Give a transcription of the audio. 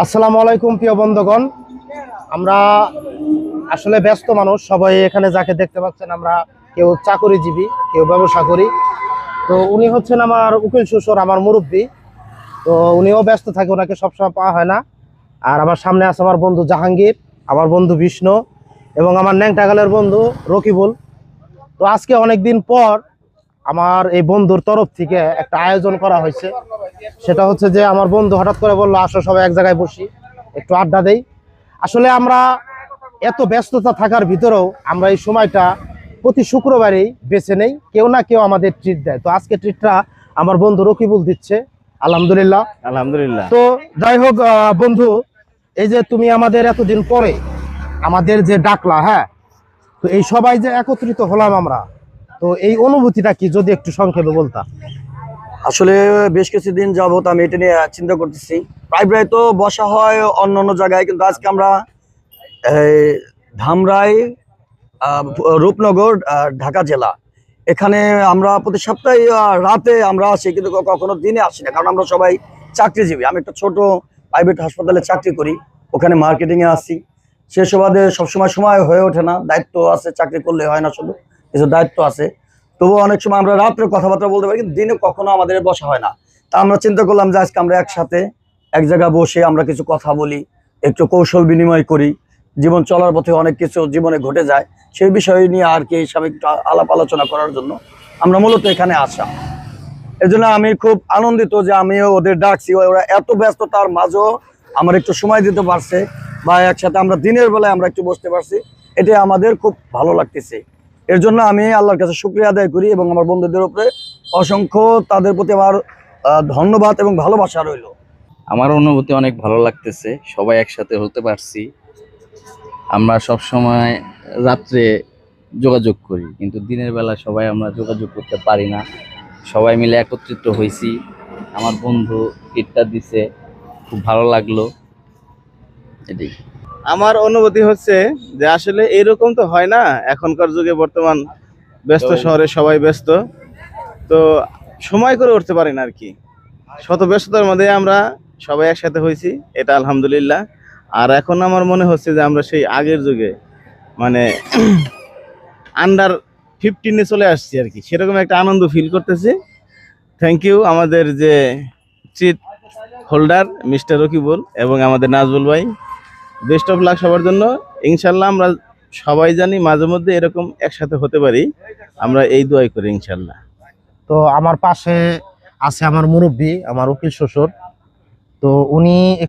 আসসালামু আলাইকুম প্রিয় বন্ধুগণ। আমরা আসলে ব্যস্ত মানুষ সবাই, এখানে যাকে দেখতে পাচ্ছেন আমরা কেউ চাকরিজীবী, কেউ ব্যবসা করি। তো উনি হচ্ছেন আমার উকিল শ্বশুর, আমার মুরব্বী। তো উনিও ব্যস্ত থাকে, ওনাকে সবসময় পাওয়া হয় না। আর আমার সামনে আছে আমার বন্ধু জাহাঙ্গীর, আমার বন্ধু বিষ্ণু এবং আমার ন্যাংটাগালের বন্ধু রকিবুল। তো আজকে অনেকদিন পর আমার এই বন্ধুর তরফ থেকে একটা আয়োজন করা হয়েছে। সেটা হচ্ছে যে আমার বন্ধু হঠাৎ করে বললো, আসো সবাই এক জায়গায় বসি, একটু আড্ডা দেই। আসলে আমরা এত ব্যস্ততা থাকার ভিতরেও আমরা এই সময়টা প্রতি শুক্রবারেই বেছে নেই, কেউ না কেউ আমাদের ট্রিট দেয়। তো আজকে ট্রিটটা আমার বন্ধু রকিবুল দিচ্ছে, আলহামদুলিল্লাহ। আলহামদুলিল্লাহ। তো যাই হোক বন্ধু, এই যে তুমি আমাদের এতদিন পরে আমাদের যে ডাকলা, হ্যাঁ, তো এই সবাই যে একত্রিত হলাম আমরা, তো এই অনুভূতিটা কি যদি একটু সংক্ষেপে বলতা। আসলে বেশ কিছুদিন যাবত আমি এটা নিয়ে চিন্তা করতেছি। প্রায় প্রায় তো বসা হয় অন্য অন্য জায়গায়, কিন্তু আজকে আমরা এই ধামরাই, রূপনগর, ঢাকা জেলা, এখানে আমরা প্রতি সপ্তাহে রাতে আমরা আসি, কিন্তু কখনো দিনে আসি না, কারণ আমরা সবাই চাকরিজীবী। আমি একটা ছোট প্রাইভেট হাসপাতালে চাকরি করি, ওখানে মার্কেটিংয়ে আসি। সে সুবাদে সবসময় সময় হয়ে ওঠে না, দায়িত্ব আছে, চাকরি করলে হয় না, শুধু কিছু দায়িত্ব আছে। তবুও অনেক সময় আমরা রাত্রে কথাবার্তা বলতে পারি, কিন্তু দিনে কখনো আমাদের বসা হয় না। তা আমরা চিন্তা করলাম যে আজকে আমরা একসাথে এক জায়গায় বসে আমরা কিছু কথা বলি, একটু কৌশল বিনিময় করি। জীবন চলার পথে অনেক কিছু জীবনে ঘটে যায়, সেই বিষয় নিয়ে আর কি হিসাবে একটু আলাপ আলোচনা করার জন্য আমরা মূলত এখানে আসা। এই জন্য আমি খুব আনন্দিত যে আমিও ওদের ডাকছি। ওরা এত ব্যস্ততার মাঝেও আমার একটু সময় দিতে পারছে, বা একসাথে আমরা দিনের বেলায় আমরা একটু বসতে পারছি, এটা আমাদের খুব ভালো লাগতেছে। এর জন্য আমি আল্লাহর কাছে শুকরিয়া আদায় করি, এবং আমার বন্ধুদের উপরে অসংখ্য তাদের প্রতি আমার ধন্যবাদ এবং ভালোবাসা রইল। আমার অনুভূতি অনেক ভালো লাগতেছে, সবাই একসাথে হতে পারছি। আমরা সব সময় রাত্রে যোগাযোগ করি, কিন্তু দিনের বেলা সবাই আমরা যোগাযোগ করতে পারি না। সবাই মিলে একত্রিত হয়েছি, আমার বন্ধু কিটটা দিছে, খুব ভালো লাগলো। এটাই আমার অনুভূতি হচ্ছে যে আসলে এরকম তো হয় না এখনকার যুগে। বর্তমান ব্যস্ত শহরে সবাই ব্যস্ত, তো সময় করে উঠতে পারি না আর কি। শত ব্যস্ততার মধ্যে আমরা সবাই একসাথে হয়েছি, এটা আলহামদুলিল্লাহ। আর এখন আমার মনে হচ্ছে যে আমরা সেই আগের যুগে, মানে আন্ডার 15-এ চলে আসছি আর কি, সেরকম একটা আনন্দ ফিল করতেছি। থ্যাংক ইউ আমাদের যে চিট হোল্ডার মিস্টার রকিবুল এবং আমাদের নাজবুল ভাই। বেস্ট অফ লাক সবার জন্য। ইনশাল্লাহ আমরা সবাই জানি মাঝে মধ্যে এরকম একসাথে হতে পারি, আমরা এই দোয়াই করি ইনশাল্লাহ। তো আমার পাশে আছে আমার মুরব্বী, আমার উকিল শ্বশুর। তো উনি